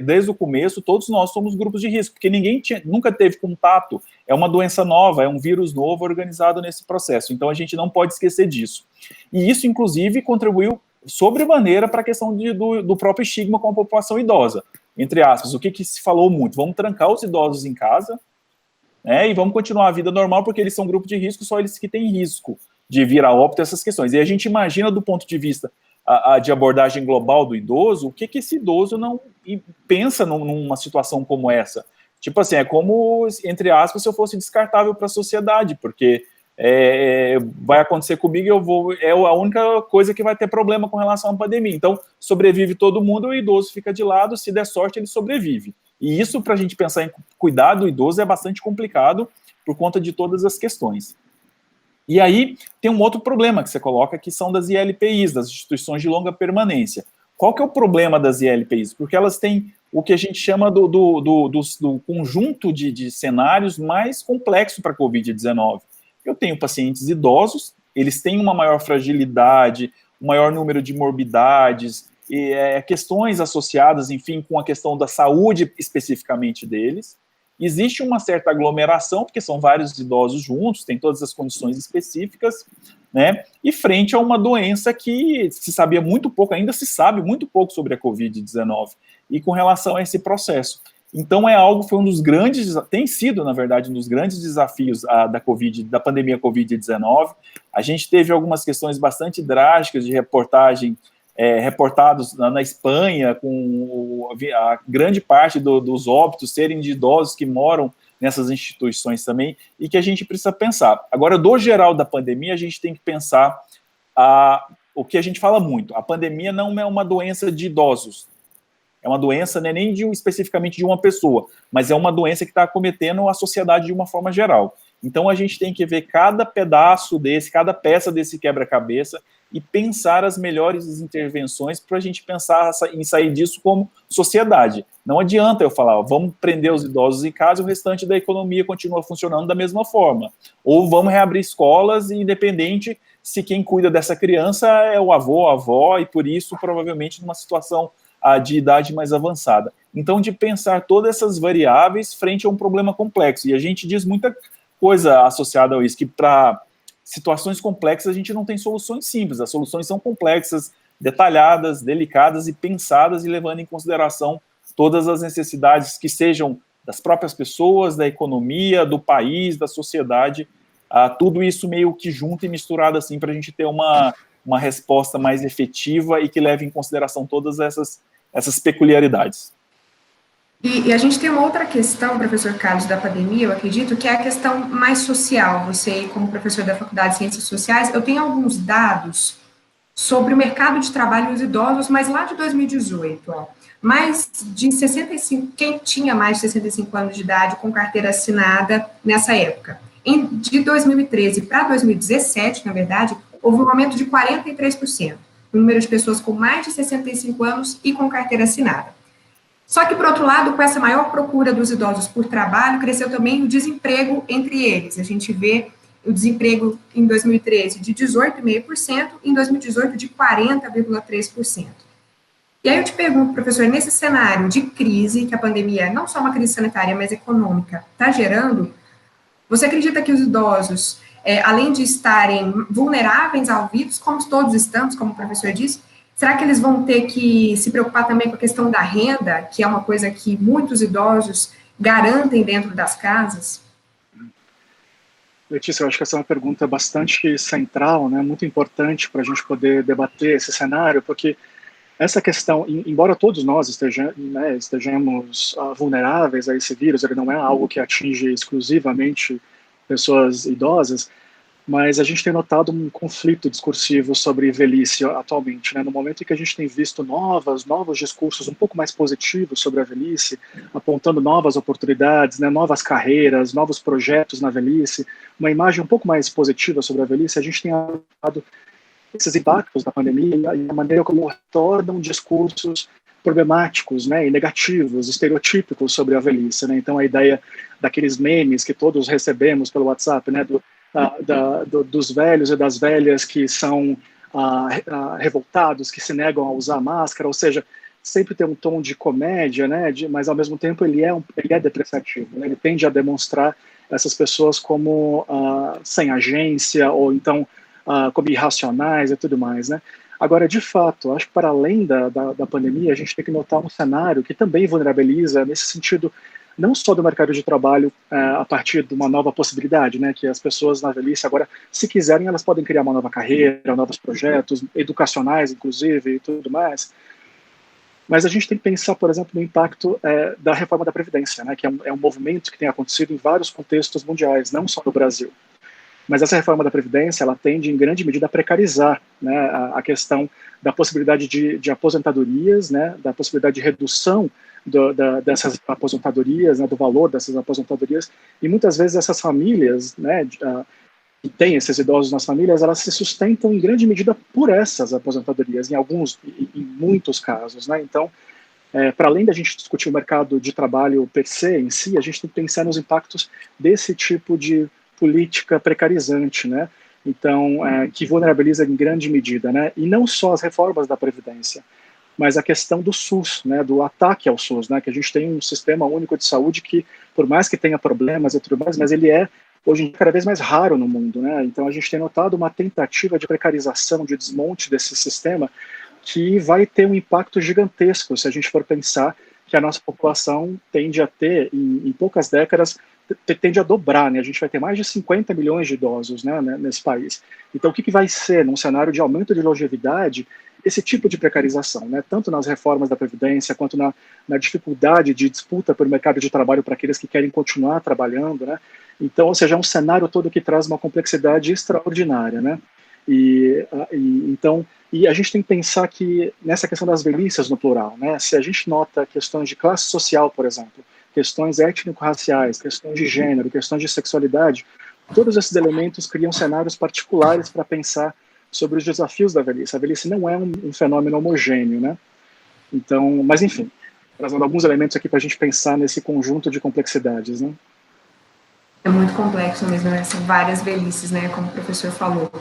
[SPEAKER 4] desde o começo, todos nós somos grupos de risco, porque ninguém nunca teve contato, é uma doença nova, é um vírus novo organizado nesse processo, então a gente não pode esquecer disso. E isso, inclusive, contribuiu sobremaneira para a questão do próprio estigma com a população idosa. Entre aspas, o que se falou muito? Vamos trancar os idosos em casa, né, e vamos continuar a vida normal, porque eles são grupo de risco, só eles que têm risco de vir a óbito, essas questões. E a gente imagina, do ponto de vista de abordagem global do idoso, o que esse idoso não pensa numa situação como essa? Tipo assim, é como, entre aspas, se eu fosse descartável para a sociedade, porque vai acontecer comigo e é a única coisa que vai ter problema com relação à pandemia. Então, sobrevive todo mundo, o idoso fica de lado, se der sorte, ele sobrevive. E isso, para a gente pensar em cuidar do idoso, é bastante complicado por conta de todas as questões. E aí tem um outro problema que você coloca, que são das ILPIs, das instituições de longa permanência. Qual que é o problema das ILPIs? Porque elas têm o que a gente chama do conjunto de cenários mais complexo para a Covid-19. Eu tenho pacientes idosos, eles têm uma maior fragilidade, um maior número de morbidades, questões associadas, enfim, com a questão da saúde especificamente deles. Existe uma certa aglomeração, porque são vários idosos juntos, tem todas as condições específicas, né? E frente a uma doença que se sabia muito pouco, ainda se sabe muito pouco sobre a Covid-19, e com relação a esse processo. Então foi um dos grandes, tem sido, na verdade, um dos grandes desafios da pandemia Covid-19. A gente teve algumas questões bastante drásticas de reportados na Espanha, com a grande parte dos óbitos serem de idosos que moram nessas instituições também, e que a gente precisa pensar. Agora, do geral da pandemia, a gente tem que pensar o que a gente fala muito. A pandemia não é uma doença de idosos, é uma doença, não é nem especificamente de uma pessoa, mas é uma doença que está acometendo a sociedade de uma forma geral. Então, a gente tem que ver cada pedaço cada peça desse quebra-cabeça e pensar as melhores intervenções para a gente pensar em sair disso como sociedade. Não adianta eu falar, vamos prender os idosos em casa e o restante da economia continua funcionando da mesma forma. Ou vamos reabrir escolas, independente se quem cuida dessa criança é o avô, a avó, e por isso, provavelmente, numa situação de idade mais avançada. Então, de pensar todas essas variáveis frente a um problema complexo. E a gente diz muita coisa associada a isso, que para situações complexas a gente não tem soluções simples, as soluções são complexas, detalhadas, delicadas e pensadas e levando em consideração todas as necessidades que sejam das próprias pessoas, da economia, do país, da sociedade, tudo isso meio que junto e misturado assim para a gente ter uma resposta mais efetiva e que leve em consideração todas essas peculiaridades.
[SPEAKER 1] E a gente tem uma outra questão, professor Carlos, da pandemia, eu acredito, que é a questão mais social. Você, como professor da Faculdade de Ciências Sociais, eu tenho alguns dados sobre o mercado de trabalho dos idosos, mas lá de 2018, mais de 65, quem tinha mais de 65 anos de idade com carteira assinada nessa época. De 2013 para 2017, na verdade, houve um aumento de 43% no número de pessoas com mais de 65 anos e com carteira assinada. Só que, por outro lado, com essa maior procura dos idosos por trabalho, cresceu também o desemprego entre eles. A gente vê o desemprego em 2013 de 18,5%, em 2018 de 40,3%. E aí eu te pergunto, professor, nesse cenário de crise, que a pandemia, não só uma crise sanitária, mas econômica, está gerando, você acredita que os idosos, além de estarem vulneráveis ao vírus, como todos estamos, como o professor disse, será que eles vão ter que se preocupar também com a questão da renda, que é uma coisa que muitos idosos garantem dentro das casas?
[SPEAKER 5] Letícia, eu acho que essa é uma pergunta bastante central, né, muito importante para a gente poder debater esse cenário, porque essa questão, embora todos nós estejamos vulneráveis a esse vírus, ele não é algo que atinge exclusivamente pessoas idosas, mas a gente tem notado um conflito discursivo sobre velhice atualmente, né? No momento em que a gente tem visto novos discursos um pouco mais positivos sobre a velhice, apontando novas oportunidades, né? Novas carreiras, novos projetos na velhice, uma imagem um pouco mais positiva sobre a velhice, a gente tem notado esses impactos da pandemia e a maneira como retornam discursos problemáticos, né, e negativos, estereotípicos sobre a velhice, né? Então a ideia daqueles memes que todos recebemos pelo WhatsApp, né, dos velhos e das velhas que são revoltados, que se negam a usar máscara, ou seja, sempre tem um tom de comédia, né, mas ao mesmo tempo ele é depreciativo, né, ele tende a demonstrar essas pessoas como sem agência, ou então como irracionais e tudo mais, né. Agora, de fato, acho que para além da pandemia, a gente tem que notar um cenário que também vulnerabiliza, nesse sentido, não só do mercado de trabalho a partir de uma nova possibilidade, né, que as pessoas na velhice agora, se quiserem, elas podem criar uma nova carreira, novos projetos, educacionais, inclusive, e tudo mais. Mas a gente tem que pensar, por exemplo, no impacto da reforma da Previdência, né, que é um movimento que tem acontecido em vários contextos mundiais, não só no Brasil. Mas essa reforma da Previdência, ela tende, em grande medida, a precarizar, né, a questão da possibilidade de aposentadorias, né, da possibilidade de redução dessas aposentadorias, né, do valor dessas aposentadorias, e muitas vezes essas famílias, né, que têm esses idosos nas famílias, elas se sustentam em grande medida por essas aposentadorias, em muitos casos, né. Então, para além da gente discutir o mercado de trabalho per se em si, a gente tem que pensar nos impactos desse tipo de política precarizante, né? Então, que vulnerabiliza em grande medida, né? E não só as reformas da Previdência, mas a questão do SUS, né? Do ataque ao SUS, né? Que a gente tem um sistema único de saúde que, por mais que tenha problemas e tudo mais, mas ele é hoje em dia cada vez mais raro no mundo, né? Então, a gente tem notado uma tentativa de precarização, de desmonte desse sistema, que vai ter um impacto gigantesco se a gente for pensar que a nossa população tende a ter, em poucas décadas, tende a dobrar, né? A gente vai ter mais de 50 milhões de idosos, né, nesse país. Então, o que vai ser, num cenário de aumento de longevidade, esse tipo de precarização, né? Tanto nas reformas da Previdência, quanto na dificuldade de disputa pelo mercado de trabalho para aqueles que querem continuar trabalhando, né? Então, ou seja, é um cenário todo que traz uma complexidade extraordinária, né? Então, a gente tem que pensar que nessa questão das velhices no plural, né, se a gente nota questões de classe social, por exemplo, questões étnico-raciais, questões de gênero, questões de sexualidade, todos esses elementos criam cenários particulares para pensar sobre os desafios da velhice. A velhice não é um fenômeno homogêneo, né? Então, mas enfim, trazendo alguns elementos aqui para a gente pensar nesse conjunto de complexidades, né?
[SPEAKER 1] É muito complexo mesmo, né? São várias velhices, né? Como o professor falou.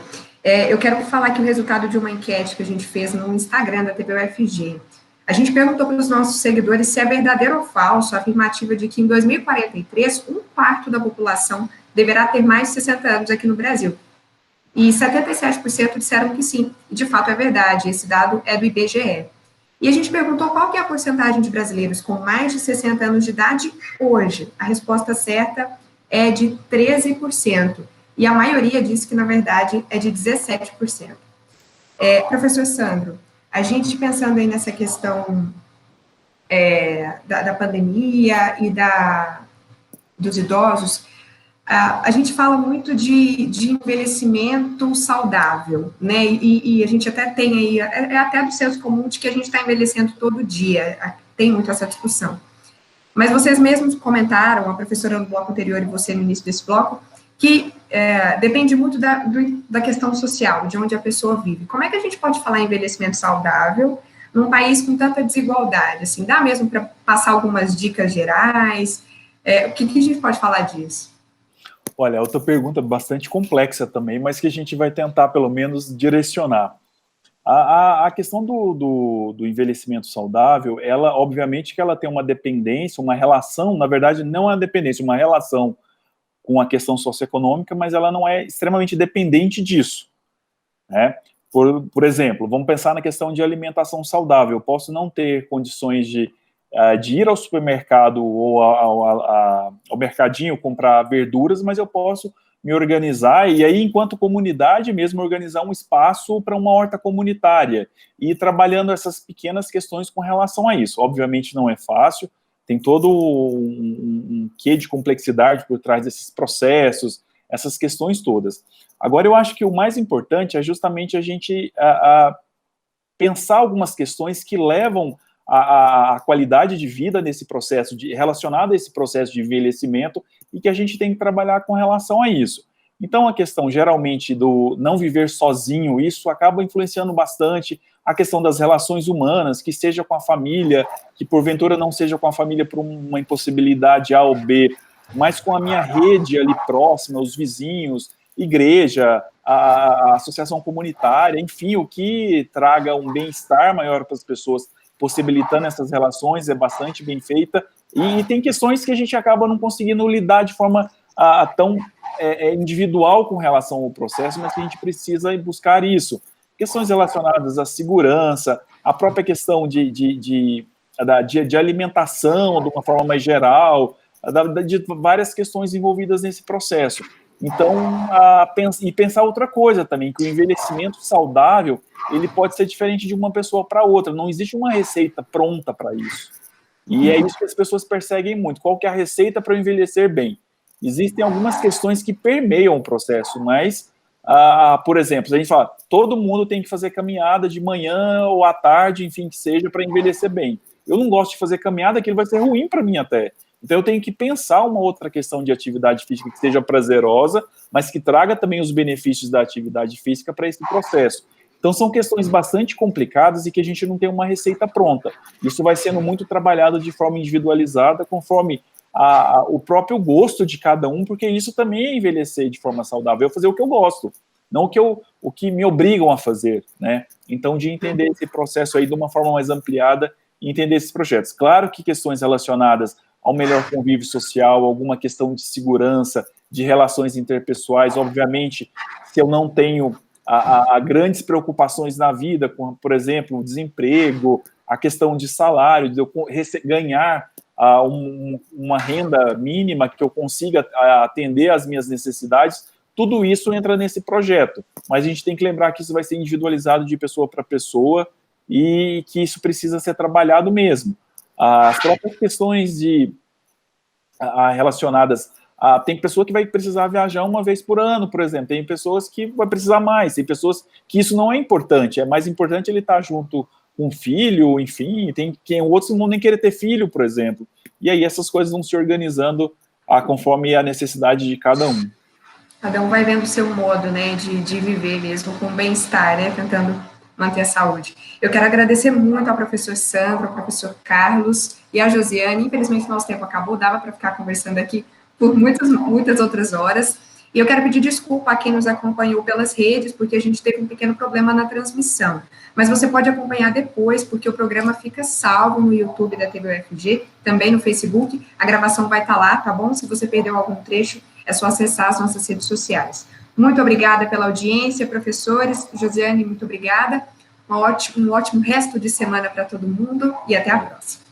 [SPEAKER 1] Eu quero falar aqui o resultado de uma enquete que a gente fez no Instagram da TV UFG. A gente perguntou para os nossos seguidores se é verdadeiro ou falso a afirmativa de que em 2043, um quarto da população deverá ter mais de 60 anos aqui no Brasil. E 77% disseram que sim. E de fato é verdade, esse dado é do IBGE. E a gente perguntou qual que é a porcentagem de brasileiros com mais de 60 anos de idade hoje. A resposta certa é de 13%. E a maioria disse que, na verdade, é de 17%. Professor Sandro, a gente pensando aí nessa questão da pandemia e dos idosos, a gente fala muito de envelhecimento saudável, né? E a gente até tem aí, até do senso comum de que a gente está envelhecendo todo dia, tem muito essa discussão. Mas vocês mesmos comentaram, a professora no bloco anterior e você no início desse bloco, que depende muito da questão social, de onde a pessoa vive. Como é que a gente pode falar em envelhecimento saudável num país com tanta desigualdade? Assim, dá mesmo para passar algumas dicas gerais? O que a gente pode falar disso?
[SPEAKER 4] Olha, outra pergunta bastante complexa também, mas que a gente vai tentar, pelo menos, direcionar. A questão do envelhecimento saudável, ela, obviamente, que ela tem uma dependência, uma relação, na verdade, não é uma dependência, uma relação com a questão socioeconômica, mas ela não é extremamente dependente disso, né? Por exemplo, vamos pensar na questão de alimentação saudável. Eu posso não ter condições de ir ao supermercado ou ao mercadinho comprar verduras, mas eu posso me organizar e aí, enquanto comunidade mesmo, organizar um espaço para uma horta comunitária e ir trabalhando essas pequenas questões com relação a isso. Obviamente não é fácil, tem todo um quê de complexidade por trás desses processos, essas questões todas. Agora, eu acho que o mais importante é justamente a gente pensar algumas questões que levam a qualidade de vida nesse processo, relacionada a esse processo de envelhecimento, e que a gente tem que trabalhar com relação a isso. Então, a questão, geralmente, do não viver sozinho, isso acaba influenciando bastante a questão das relações humanas, que seja com a família, que porventura não seja com a família por uma impossibilidade A ou B, mas com a minha rede ali próxima, os vizinhos, igreja, a associação comunitária, enfim, o que traga um bem-estar maior para as pessoas, possibilitando essas relações, é bastante bem feita, e tem questões que a gente acaba não conseguindo lidar de forma tão individual com relação ao processo, mas que a gente precisa buscar isso. Questões relacionadas à segurança, a própria questão de alimentação, de uma forma mais geral, de várias questões envolvidas nesse processo. Então, pensar outra coisa também, que o envelhecimento saudável, ele pode ser diferente de uma pessoa para outra, não existe uma receita pronta para isso. E é isso que as pessoas perseguem muito, qual que é a receita para envelhecer bem? Existem algumas questões que permeiam o processo, mas, por exemplo, a gente fala, todo mundo tem que fazer caminhada de manhã ou à tarde, enfim, que seja, para envelhecer bem. Eu não gosto de fazer caminhada, aquilo vai ser ruim para mim até. Então, eu tenho que pensar uma outra questão de atividade física que seja prazerosa, mas que traga também os benefícios da atividade física para esse processo. Então, são questões bastante complicadas e que a gente não tem uma receita pronta. Isso vai sendo muito trabalhado de forma individualizada, conforme o próprio gosto de cada um, porque isso também é envelhecer de forma saudável, é fazer o que eu gosto, não o que me obrigam a fazer, né? Então, de entender esse processo aí de uma forma mais ampliada e entender esses projetos. Claro que questões relacionadas ao melhor convívio social, alguma questão de segurança, de relações interpessoais, obviamente, se eu não tenho grandes preocupações na vida, como, por exemplo, o desemprego, a questão de salário, de eu ganhar uma renda mínima que eu consiga atender às minhas necessidades, tudo isso entra nesse projeto. Mas a gente tem que lembrar que isso vai ser individualizado de pessoa para pessoa e que isso precisa ser trabalhado mesmo. As próprias questões relacionadas tem pessoa que vai precisar viajar uma vez por ano, por exemplo, tem pessoas que vai precisar mais, tem pessoas que isso não é importante, é mais importante ele estar junto com um filho, enfim, tem quem outros não vão nem querer ter filho, por exemplo, e aí essas coisas vão se organizando conforme a necessidade de cada um.
[SPEAKER 1] Cada um vai vendo o seu modo, né, de viver mesmo, com bem-estar, né, tentando manter a saúde. Eu quero agradecer muito ao professor Sandro, ao professor Carlos e à Josiane. Infelizmente, nosso tempo acabou, dava para ficar conversando aqui por muitas outras horas. E eu quero pedir desculpa a quem nos acompanhou pelas redes, porque a gente teve um pequeno problema na transmissão. Mas você pode acompanhar depois, porque o programa fica salvo no YouTube da TV UFG, também no Facebook. A gravação vai estar lá, tá bom? Se você perdeu algum trecho, é só acessar as nossas redes sociais. Muito obrigada pela audiência, professores. Josiane, muito obrigada. Um ótimo resto de semana para todo mundo e até a próxima.